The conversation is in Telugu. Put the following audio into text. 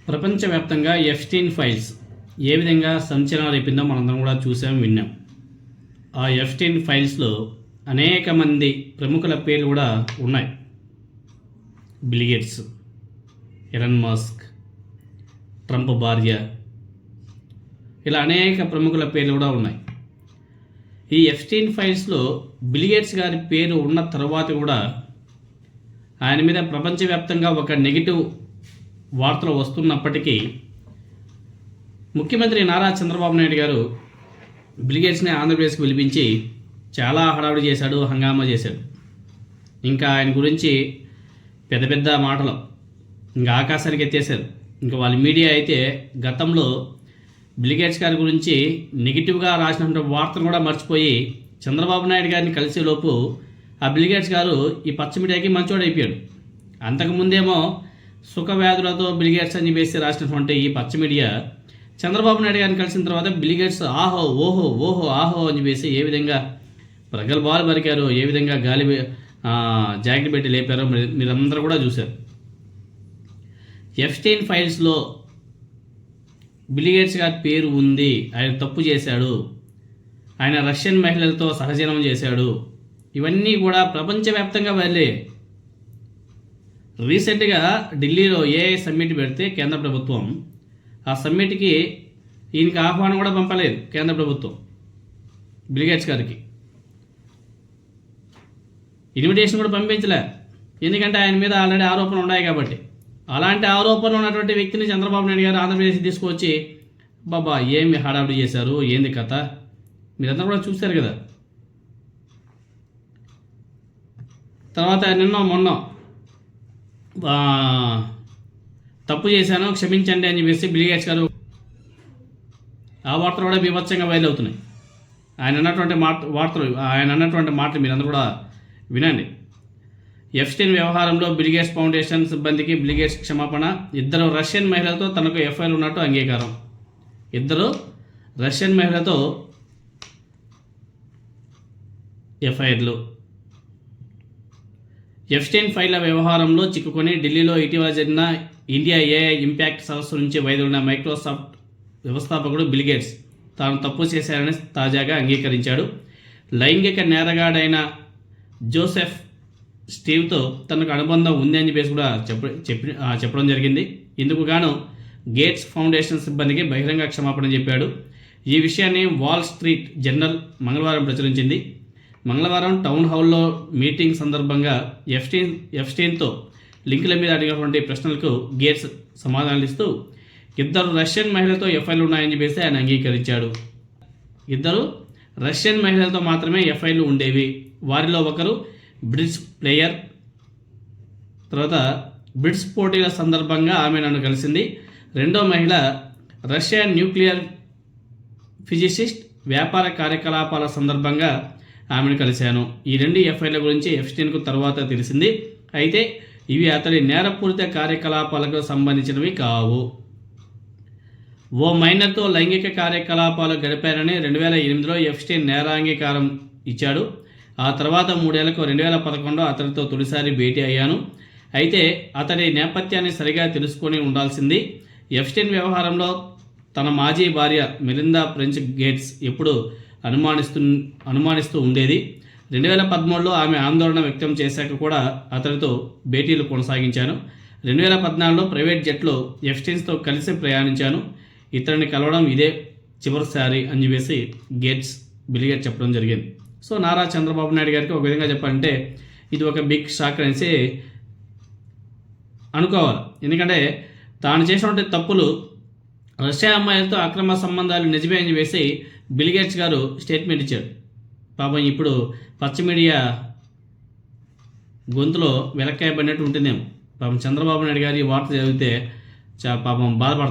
ప్రపంచవ్యాప్తంగా ఎఫ్స్టీన్ ఫైల్స్ ఏ విధంగా సంచలనం రేపిందో మనందరం కూడా చూసాం, విన్నాం. ఆ ఎఫ్స్టీన్ ఫైల్స్లో అనేక మంది ప్రముఖుల పేర్లు కూడా ఉన్నాయి. Bill gates, Elon Musk, Trump భార్య, ఇలా అనేక ప్రముఖుల పేర్లు కూడా ఉన్నాయి. ఈ ఎఫ్స్టీన్ ఫైల్స్లో బిల్ గేట్స్ గారి పేరు ఉన్న తర్వాత కూడా ఆయన మీద ప్రపంచవ్యాప్తంగా ఒక నెగిటివ్ వార్తలు వస్తున్నప్పటికీ ముఖ్యమంత్రి నారా చంద్రబాబు నాయుడు గారు బిల్ గేట్స్ని ఆంధ్రప్రదేశ్కి పిలిపించి చాలా హడావిడి చేశాడు, హంగామా చేశాడు. ఇంకా ఆయన గురించి పెద్ద పెద్ద మాటలు ఇంకా ఆకాశానికి ఎత్తేశారు. ఇంకా వాళ్ళ మీడియా అయితే గతంలో బిల్ గేట్స్ గారి గురించి నెగిటివ్గా రాసినటువంటి వార్తను కూడా మర్చిపోయి చంద్రబాబు నాయుడు గారిని కలిసేలోపు ఆ బిల్ గేట్స్ గారు ఈ పచ్చ మీడియాకి మంచోడు అయిపోయాడు. అంతకుముందేమో సుఖవ్యాధులతో బిల్ గేట్స్ అని చెప్పేసి రాసినటువంటి ఈ పచ్చ మీడియా చంద్రబాబు నాయుడు గారిని కలిసిన తర్వాత బిల్ గేట్స్ ఆహో ఓహో ఓహో ఆహో అని చెప్పేసి ఏ విధంగా ప్రగల్భాలు పలికారో, ఏ విధంగా గాలి జాకెట్ పెట్టి లేపారో మీరందరూ కూడా చూశారు. ఎఫ్స్టీన్ ఫైల్స్లో బిల్ గేట్స్ గారి పేరు ఉంది, ఆయన తప్పు చేశాడు, ఆయన రష్యన్ మహిళలతో సహజీవనం చేశాడు, ఇవన్నీ కూడా ప్రపంచవ్యాప్తంగా వెళ్ళే. రీసెంట్గా ఢిల్లీలో ఏఐ సమ్మిట్ పెడితే కేంద్ర ప్రభుత్వం ఆ సమ్మిట్కి ఈయనకి ఆహ్వానం కూడా పంపలేదు కేంద్ర ప్రభుత్వం బిల్ గేట్స్ గారికి. ఇన్విటేషన్ కూడా పంపించలే, ఎందుకంటే ఆయన మీద ఆల్రెడీ ఆరోపణలు ఉన్నాయి కాబట్టి. అలాంటి ఆరోపణలు ఉన్నటువంటి వ్యక్తిని చంద్రబాబు నాయుడు గారు ఆంధ్రప్రదేశ్ తీసుకొచ్చి బాబా ఏమి హడావిడి చేశారు, ఏంది కథ మీరంతా కూడా చూశారు కదా. తర్వాత మొన్న తప్పు చేశాను క్షమించండి అని చెప్పేసి బిల్ గేట్స్ గారు ఆ వార్తలు కూడా బీభత్సంగా వైరల్ అవుతున్నాయి. ఆయన అన్నటువంటి మాటలు మీరందరూ కూడా వినండి. ఎఫ్స్టీన్ వ్యవహారంలో బిల్ గేట్స్ ఫౌండేషన్ సిబ్బందికి బిల్ గేట్స్ క్షమాపణ. 2 రష్యన్ మహిళలతో తనకు ఎఫ్ఐఆర్ ఉన్నట్టు అంగీకారం. 2 రష్యన్ మహిళలతో ఎఫ్ఐఆర్లు. ఎఫ్స్టీన్ ఫైళ్ల వ్యవహారంలో చిక్కుకొని ఢిల్లీలో ఇటీవల జరిగిన ఇండియా ఏఐ ఇంపాక్ట్ సదస్సు నుంచి వైదొలిగిన మైక్రోసాఫ్ట్ వ్యవస్థాపకుడు బిల్ గేట్స్ తాను తప్పు చేశారని తాజాగా అంగీకరించాడు. లైంగిక నేరగాడైన జోసెఫ్ స్టీవ్తో తనకు అనుబంధం ఉంది అని చెప్పేసి కూడా చెప్పడం జరిగింది. ఇందుకు గాను గేట్స్ ఫౌండేషన్ సిబ్బందికి బహిరంగ క్షమాపణ చెప్పాడు. ఈ విషయాన్ని వాల్ స్ట్రీట్ జర్నల్ మంగళవారం ప్రచురించింది. మంగళవారం టౌన్ హాల్లో మీటింగ్ సందర్భంగా ఎఫ్స్టీన్తో లింకుల మీద అడిగినటువంటి ప్రశ్నలకు గేట్స్ సమాధానాలు ఇస్తూ 2 రష్యన్ మహిళలతో ఎఫ్ఐఆర్లు ఉన్నాయని చెప్పేసి ఆయన అంగీకరించాడు. 2 రష్యన్ మహిళలతో మాత్రమే ఎఫ్ఐఆర్లు ఉండేవి. వారిలో ఒకరు బ్రిడ్జ్ ప్లేయర్. తర్వాత బ్రిడ్జ్ పోటీల సందర్భంగా ఆమె నన్ను కలిసింది. 2వ మహిళ రష్యా న్యూక్లియర్ ఫిజిసిస్ట్. వ్యాపార కార్యకలాపాల సందర్భంగా ఆమెను కలిశాను. ఈ 2 ఎఫ్ఐఆర్ల గురించి ఎఫ్స్టీన్కు తర్వాత తెలిసింది. అయితే ఇవి అతడి నేరపూరిత కార్యకలాపాలకు సంబంధించినవి కావు. ఓ మైనర్తో లైంగిక కార్యకలాపాలు గడిపారని 2008లో ఎఫ్స్టీన్ నేరాంగీకారం ఇచ్చాడు. ఆ తర్వాత 3 ఏళ్లకు 2011లో అతడితో తొలిసారి భేటీ అయ్యాను. అయితే అతడి నేపథ్యాన్ని సరిగా తెలుసుకొని ఉండాల్సింది. ఎఫ్స్టీన్ వ్యవహారంలో తన మాజీ భార్య మెలిందా ఫ్రెంచ్ గేట్స్ ఎప్పుడు అనుమానిస్తూ ఉండేది. 2013లో ఆమె ఆందోళన వ్యక్తం చేశాక కూడా అతడితో భేటీలు కొనసాగించాను. 2014లో ప్రైవేట్ జెట్లో ఎఫ్స్టీన్స్తో కలిసి ప్రయాణించాను. ఇతడిని కలవడం ఇదే చివరిసారి అని చెప్పేసి బిల్ గేట్స్ చెప్పడం జరిగింది. సో నారా చంద్రబాబు నాయుడు గారికి ఒక విధంగా చెప్పాలంటే ఇది ఒక బిగ్ షాక్ అనేసి అనుకోవాలి. ఎందుకంటే తాను చేసినటువంటి తప్పులు రష్యా అమ్మాయిలతో అక్రమ సంబంధాలు నిజమే అని చెప్పేసి బిల్ గేట్స్ గారు స్టేట్మెంట్ ఇచ్చాడు. పాపం ఇప్పుడు పచ్చ మీడియా గొంతులో వెలక్కాయ పడినట్టు ఉంటుందేమో. పాపం చంద్రబాబు నాయుడు గారు ఈ వార్త చదివితే పాపం బాధపడతారు.